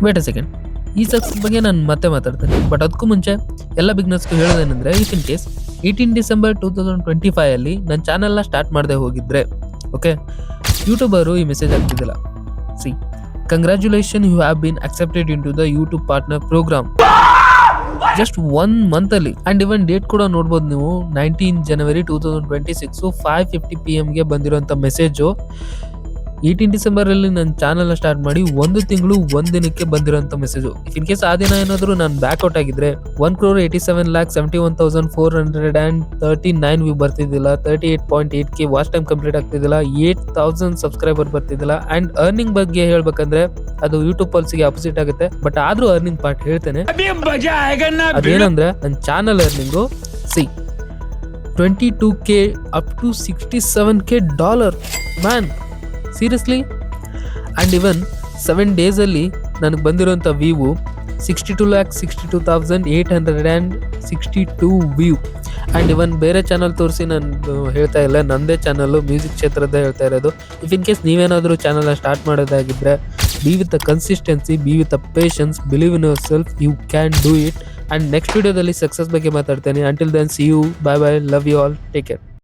Wait a second, ಈ success ಬಗ್ಗೆ ನಾನು ಮತ್ತೆ ಮಾತಾಡ್ತೇನೆ. ಬಟ್ ಅದಕ್ಕೂ ಮುಂಚೆ ಎಲ್ಲ ಬಿಗ್ನರ್ಸ್ಗೂ ಹೇಳೋದೇನೆಂದರೆ, ಇಫ್ ಇನ್ ಕೇಸ್ 18 ಡಿಸೆಂಬರ್ 2025 ಅಲ್ಲಿ ನನ್ನ ಚಾನಲ್ನ ಸ್ಟಾರ್ಟ್ ಮಾಡದೆ ಹೋಗಿದ್ರೆ, ಓಕೆ, ಯೂಟ್ಯೂಬರು ಈ ಮೆಸೇಜ್ ಆಗ್ತಿದ್ದಿಲ್ಲ. See, congratulation, you have been accepted in to the YouTube partner program just 1 month ಅಲ್ಲಿ. ಅಂಡ್ ಇವನ್ ಡೇಟ್ ಕೂಡ ನೋಡ್ಬೋದು ನೀವು, 19 ಜನವರಿ 2026 5:50 PM ಗೆ ಬಂದಿರೋಂಥ ಮೆಸೇಜು 18 ಡಿಸೆಂಬರ್ ಅಲ್ಲಿ ನನ್ನ ಚಾನಲ್ ಸ್ಟಾರ್ಟ್ ಮಾಡಿ 1 ತಿಂಗಳು 1 ದಿನಕ್ಕೆ ಬಂದಿರೋಂಥ ಮೆಸೇಜು. ಇನ್ ಕೇಸ್ ಆ ದಿನ ಏನಾದರೂ ನಾನು ಬ್ಯಾಕ್ಔಟ್ ಆಗಿದ್ರೆ 1,87,71,439 ವ್ಯೂ ಬರ್ತಿದ್ದಿಲ್ಲ, 38.8K ವಾಚ್ ಟೈಮ್ ಕಂಪ್ಲೀಟ್ ಆಗ್ತಿದ್ದಿಲ್ಲ, 8,000 ಸಬ್ಸ್ಕ್ರೈಬರ್ ಬರ್ತಿದ್ದಿಲ್ಲ. ಅಂಡ್ ಅರ್ನಿಂಗ್ ಬಗ್ಗೆ ಹೇಳ್ಬೇಕಂದ್ರೆ ಅದು ಯೂಟ್ಯೂಬ್ ಪಾಲಿಸಿಗೆ ಅಪೋಸಿಟ್ ಆಗುತ್ತೆ. ಬಟ್ ಆದ್ರೂ ಅರ್ನಿಂಗ್ ಪಾರ್ಟ್ ಹೇಳ್ತೇನೆ. ಅದೇನಂದ್ರೆ ನನ್ನ channel earning $22K up to $67K man, seriously. And even 7 ಡೇಸಲ್ಲಿ ನನಗೆ ಬಂದಿರೋಂಥ ವ್ಯೂ 62,62,862 ವ್ಯೂ. ಆ್ಯಂಡ್ ಇವನ್ ಬೇರೆ ಚಾನಲ್ ತೋರಿಸಿ ನಾನು ಹೇಳ್ತಾ ಇಲ್ಲ, ನನ್ನದೇ ಚಾನಲ್ಲು ಮ್ಯೂಸಿಕ್ ಕ್ಷೇತ್ರದ್ದೇ ಹೇಳ್ತಾ ಇರೋದು. ಇಫ್ ಇನ್ ಕೇಸ್ ನೀವೇನಾದರೂ ಚಾನಲ್ನ ಸ್ಟಾರ್ಟ್ ಮಾಡೋದಾಗಿದ್ದರೆ, be with the consistency, be with the patience, believe in yourself, you can do it. And next ವಿಡಿಯೋದಲ್ಲಿ ಸಕ್ಸಸ್ ಬಗ್ಗೆ ಮಾತಾಡ್ತೇನೆ. Until then, see you, bye bye, love you all, take care.